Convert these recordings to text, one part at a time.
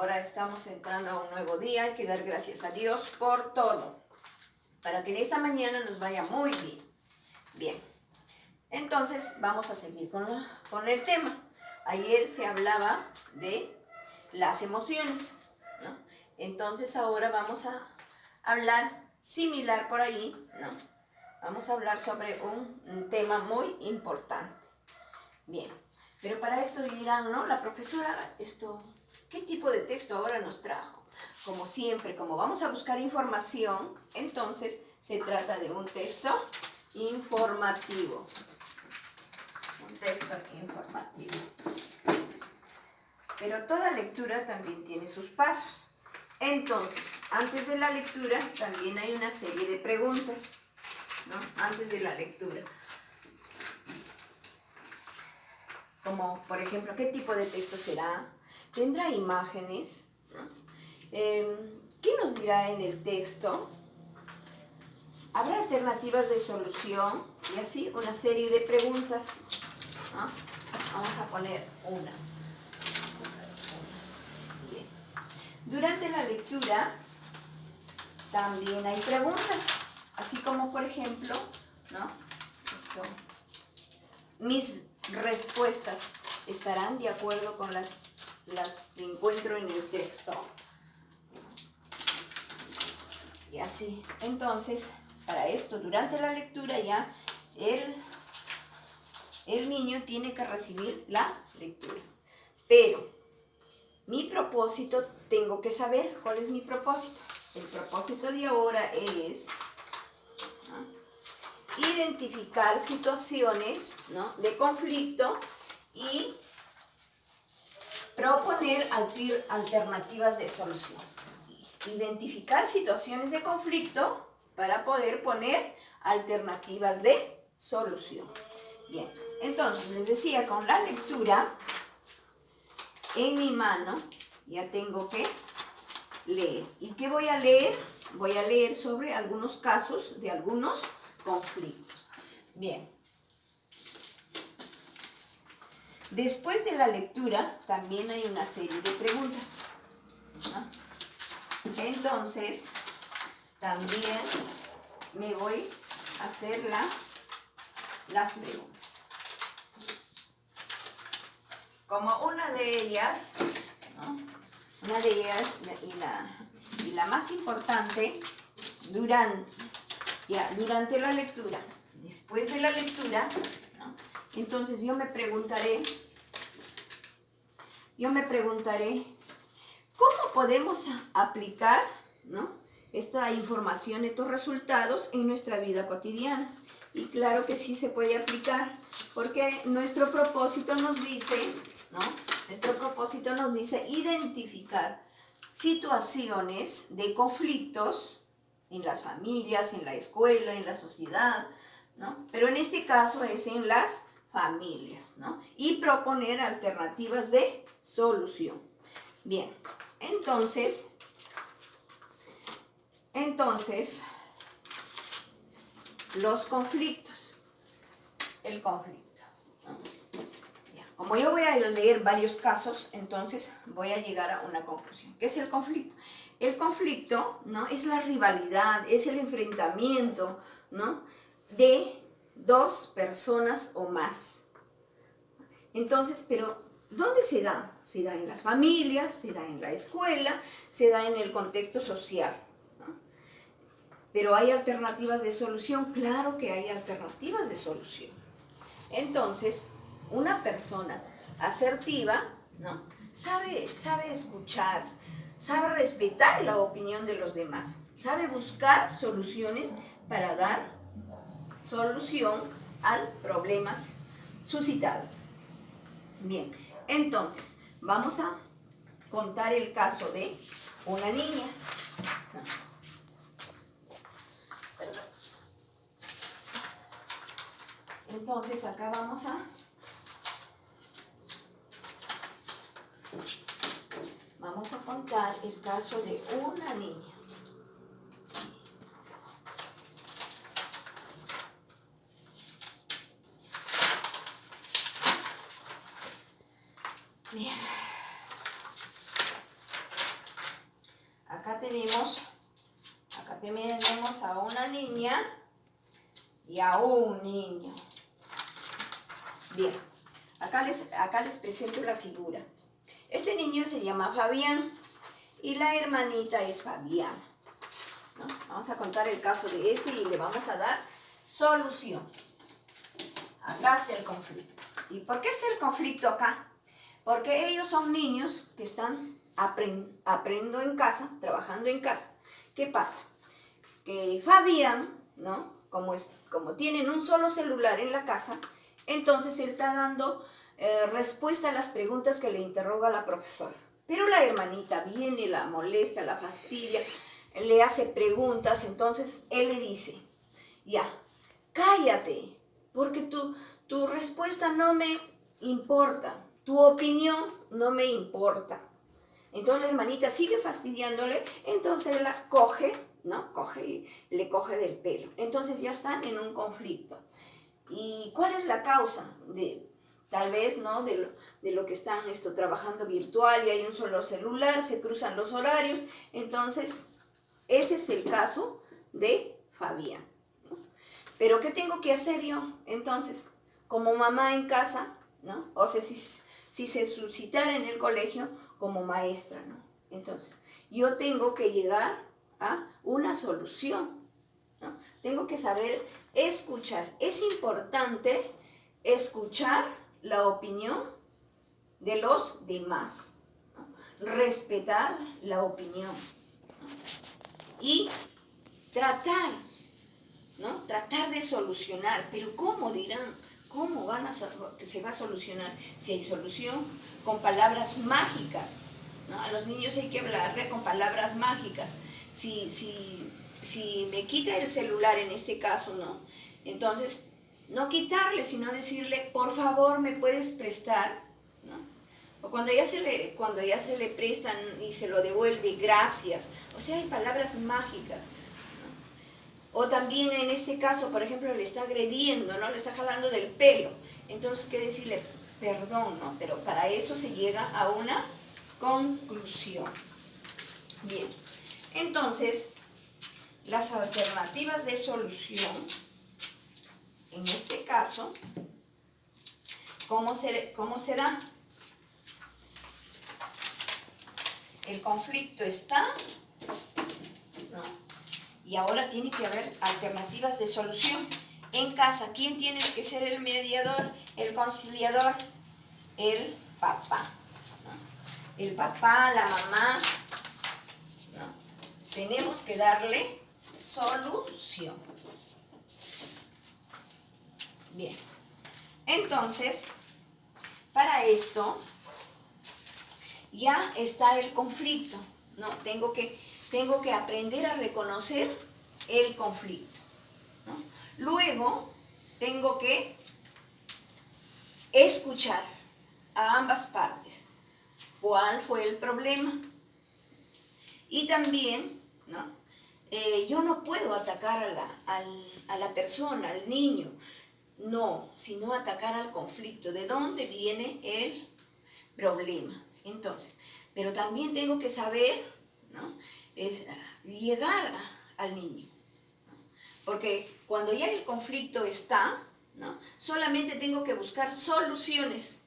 Ahora estamos entrando a un nuevo día, hay que dar gracias a Dios por todo, para que en esta mañana nos vaya muy bien. Bien, entonces vamos a seguir con el tema. Ayer se hablaba de las emociones, ¿no? Entonces ahora vamos a hablar similar por ahí, ¿no? Vamos a hablar sobre un tema muy importante. Bien, pero para esto dirán, ¿no? La profesora, ¿qué tipo de texto ahora nos trajo? Como siempre, como vamos a buscar información, entonces se trata de un texto informativo. Un texto informativo. Pero toda lectura también tiene sus pasos. Entonces, antes de la lectura también hay una serie de preguntas, ¿no? Antes de la lectura. Como, por ejemplo, ¿qué tipo de texto será? ¿Tendrá imágenes? ¿No? ¿Qué nos dirá en el texto? ¿Habrá alternativas de solución? Y así, una serie de preguntas, ¿no? Vamos a poner una. Bien. Durante la lectura también hay preguntas, así como, por ejemplo, ¿no? Mis respuestas estarán de acuerdo con las que encuentro en el texto. Y así. Entonces, para esto, durante la lectura ya el niño tiene que recibir la lectura. Pero mi propósito, tengo que saber cuál es mi propósito. El propósito de ahora es, ¿no?, identificar situaciones, ¿no?, de conflicto y proponer alternativas de solución. Identificar situaciones de conflicto para poder poner alternativas de solución. Bien, entonces les decía, con la lectura en mi mano ya tengo que leer. ¿Y qué voy a leer? Voy a leer sobre algunos casos de algunos conflictos. Bien. Después de la lectura también hay una serie de preguntas, ¿no? Entonces, también me voy a hacer las preguntas. Como una de ellas, ¿no?, una de ellas y la más importante, durante la lectura, después de la lectura, ¿no?, entonces yo me preguntaré, ¿cómo podemos aplicar, ¿no?, esta información, estos resultados en nuestra vida cotidiana? Y claro que sí se puede aplicar, porque nuestro propósito nos dice, ¿no?, nuestro propósito nos dice identificar situaciones de conflictos en las familias, en la escuela, en la sociedad, ¿no? Pero en este caso es en las familias, ¿no? Y proponer alternativas de solución. Bien, entonces, los conflictos, el conflicto, ¿no? Ya. Como yo voy a leer varios casos, entonces voy a llegar a una conclusión. ¿Qué es el conflicto? El conflicto, ¿no?, es la rivalidad, es el enfrentamiento, ¿no?, de dos personas o más. Entonces, pero ¿dónde se da? Se da en las familias, se da en la escuela, se da en el contexto social, ¿no? Pero ¿hay alternativas de solución? Claro que hay alternativas de solución. Entonces, una persona asertiva, ¿no?, sabe escuchar, sabe respetar la opinión de los demás, sabe buscar soluciones para dar solución al problema suscitado. Bien, entonces, vamos a contar el caso de una niña. No. Entonces, acá vamos a contar el caso de una niña. Bien. niña y a un niño. Bien, acá les presento la figura. Este niño se llama Fabián y la hermanita es Fabiana, ¿no? Vamos a contar el caso de este y le vamos a dar solución. Acá está el conflicto. ¿Y por qué está el conflicto acá? Porque ellos son niños que están aprendiendo en casa, trabajando en casa. ¿Qué pasa? Que Fabián, ¿no? Como tienen un solo celular en la casa, entonces él está dando respuesta a las preguntas que le interroga la profesora. Pero la hermanita viene, la molesta, la fastidia, le hace preguntas, entonces él le dice, ya, cállate, porque tu respuesta no me importa, tu opinión no me importa. Entonces la hermanita sigue fastidiándole, entonces la coge, ¿no? Le coge del pelo. Entonces ya están en un conflicto. ¿Y cuál es la causa? Tal vez, ¿no? De lo que están trabajando virtual y hay un solo celular, se cruzan los horarios. Entonces, ese es el caso de Fabián, ¿no? Pero ¿qué tengo que hacer yo? Entonces, como mamá en casa, ¿no? O sea, si se suscitara en el colegio, como maestra, ¿no? Entonces, yo tengo que llegar a una solución, ¿no? Tengo que saber escuchar. Es importante escuchar la opinión de los demás, ¿no? Respetar la opinión, ¿no? Y tratar, ¿no? Tratar de solucionar. Pero ¿cómo dirán? ¿Cómo se va a solucionar? Si hay solución con palabras mágicas, ¿no? A los niños hay que hablarle con palabras mágicas. Si me quita el celular en este caso, ¿no? Entonces, no quitarle, sino decirle, por favor, ¿me puedes prestar? ¿No? O cuando ya se le prestan y se lo devuelve, gracias. O sea, hay palabras mágicas. O también en este caso, por ejemplo, le está agrediendo, ¿no? Le está jalando del pelo. Entonces, ¿qué decirle? Perdón, ¿no? Pero para eso se llega a una conclusión. Bien. Entonces, las alternativas de solución, en este caso, ¿cómo será? El conflicto está, ¿no? Y ahora tiene que haber alternativas de solución. En casa, ¿quién tiene que ser el mediador, el conciliador? El papá, ¿no? El papá, la mamá, ¿no? Tenemos que darle solución. Bien. Entonces, para esto ya está el conflicto, ¿no? Tengo que aprender a reconocer el conflicto, ¿no? Luego, tengo que escuchar a ambas partes. ¿Cuál fue el problema? Y también, ¿no? Yo no puedo atacar a la persona, al niño, no, sino atacar al conflicto. ¿De dónde viene el problema? Entonces, pero también tengo que saber, ¿no? Llegar al niño, ¿no? Porque cuando ya el conflicto está, ¿no? Solamente tengo que buscar soluciones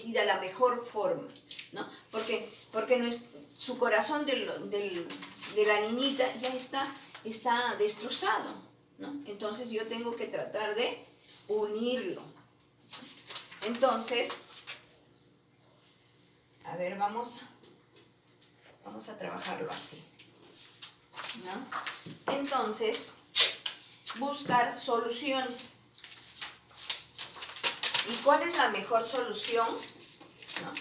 y de la mejor forma, ¿no? Porque su corazón de la niñita ya está destrozado, ¿no? Entonces yo tengo que tratar de unirlo. Entonces, a ver, vamos a trabajarlo así, ¿no? Entonces, buscar soluciones. ¿Y cuál es la mejor solución? ¿No?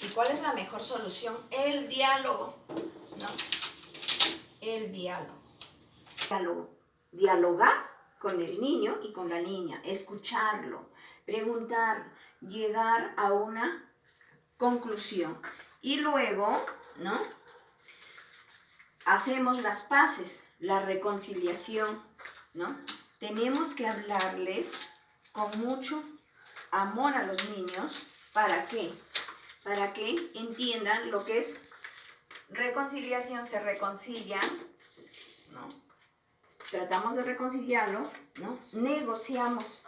¿Y cuál es la mejor solución? El diálogo, ¿no? El diálogo. Dialogar con el niño y con la niña, escucharlo, preguntar, llegar a una conclusión. Y luego, ¿no? Hacemos las paces, la reconciliación, ¿no? Tenemos que hablarles con mucho amor a los niños. ¿Para qué? Para que entiendan lo que es reconciliación se reconcilian, ¿no? Tratamos de reconciliarlo, ¿no? Negociamos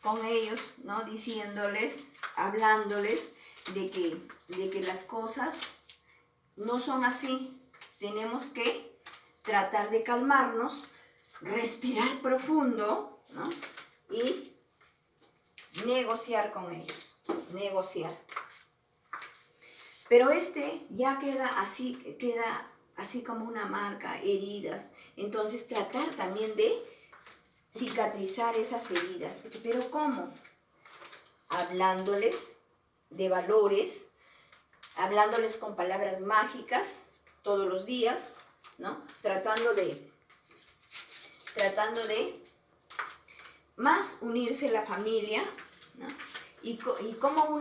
con ellos, ¿no? Diciéndoles, hablándoles de que las cosas no son así. Tenemos que tratar de calmarnos, respirar profundo, ¿no? Y negociar con ellos, negociar. Pero ya queda así como una marca, heridas. Entonces tratar también de cicatrizar esas heridas. ¿Pero cómo? Hablándoles de valores, hablándoles con palabras mágicas todos los días, ¿no? Tratando de más unirse la familia, ¿no? ¿Y cómo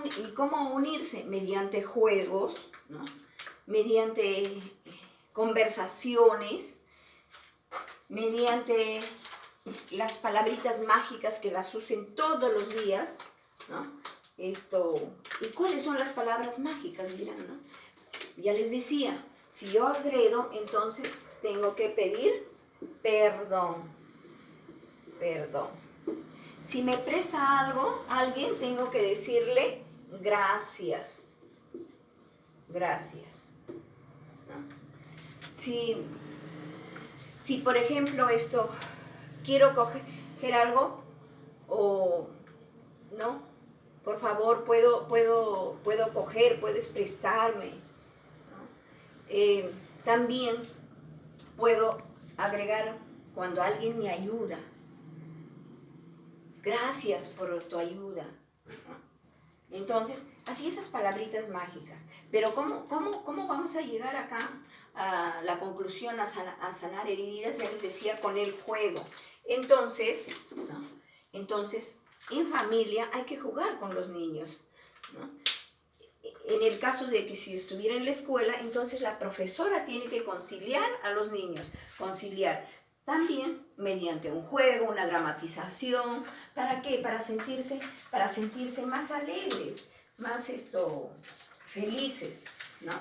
unirse? Mediante juegos, ¿no? Mediante conversaciones, mediante las palabritas mágicas que las usen todos los días, ¿no? ¿Y cuáles son las palabras mágicas? Dirán, ¿no? Ya les decía, si yo agredo, entonces tengo que pedir perdón. Si me presta algo a alguien, tengo que decirle gracias. ¿No? Si por ejemplo quiero coger algo o no, por favor, puedo coger, puedes prestarme, ¿no? También puedo agregar cuando alguien me ayuda. Gracias por tu ayuda. Entonces, así esas palabritas mágicas. Pero ¿cómo vamos a llegar acá a la conclusión, a sanar heridas? Ya les decía, con el juego. Entonces, ¿no? En familia hay que jugar con los niños, ¿no? En el caso de que si estuviera en la escuela, entonces la profesora tiene que conciliar a los niños. Conciliar también mediante un juego, una dramatización. ¿Para qué? Para sentirse más alegres, más felices, ¿no?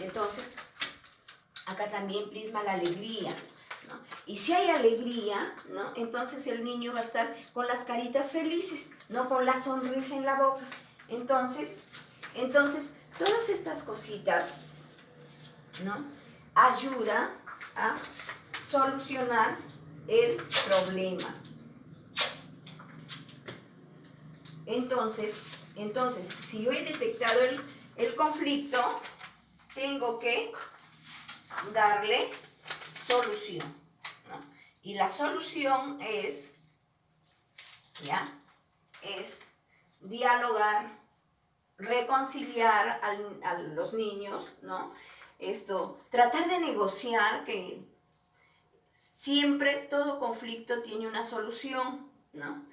Entonces, acá también prisma la alegría, ¿no? Y si hay alegría, ¿no? Entonces el niño va a estar con las caritas felices, no con la sonrisa en la boca. Entonces todas estas cositas, ¿no? Ayuda a solucionar el problema. Entonces, si yo he detectado el conflicto, tengo que darle solución, ¿no? Y la solución es dialogar, reconciliar a los niños, ¿no? Tratar de negociar, que siempre todo conflicto tiene una solución, ¿no?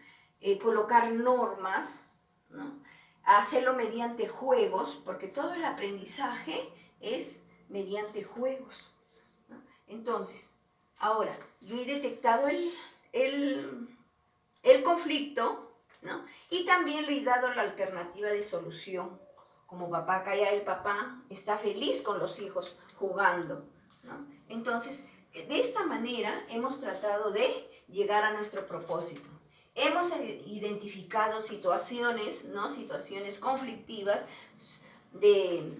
Colocar normas, ¿no? Hacerlo mediante juegos, porque todo el aprendizaje es mediante juegos, ¿no? Entonces, ahora, yo he detectado el conflicto, ¿no? Y también le he dado la alternativa de solución. Como papá, acá ya el papá está feliz con los hijos jugando, ¿no? Entonces, de esta manera hemos tratado de llegar a nuestro propósito. Hemos identificado situaciones, ¿no? Situaciones conflictivas de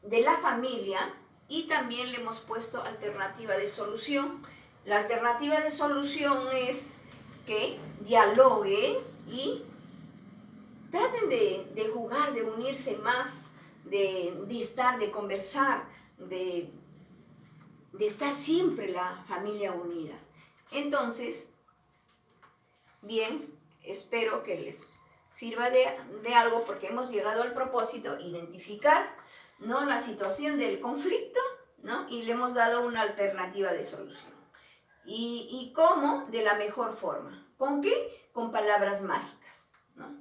la familia, y también le hemos puesto alternativa de solución. La alternativa de solución es que dialoguen y traten de jugar, de unirse más, de estar, de conversar, de estar siempre la familia unida. Entonces, bien, espero que les sirva de algo, porque hemos llegado al propósito, identificar, ¿no? La situación del conflicto, ¿no? Y le hemos dado una alternativa de solución. ¿Y cómo? De la mejor forma. ¿Con qué? Con palabras mágicas, ¿no?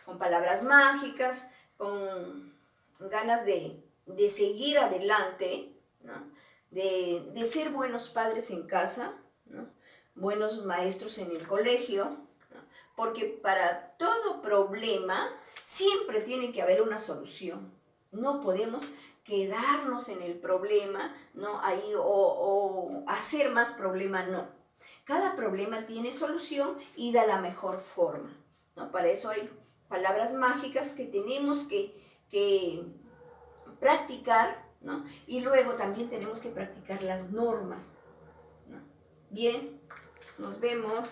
Con palabras mágicas, con ganas de seguir adelante, ¿no? De ser buenos padres en casa, ¿no? Buenos maestros en el colegio, ¿no? Porque para todo problema siempre tiene que haber una solución. No podemos quedarnos en el problema, ¿no? Ahí, o hacer más problema, no. Cada problema tiene solución y da la mejor forma, ¿no? Para eso hay palabras mágicas que tenemos que practicar, ¿no? Y luego también tenemos que practicar las normas, ¿no? Bien, nos vemos.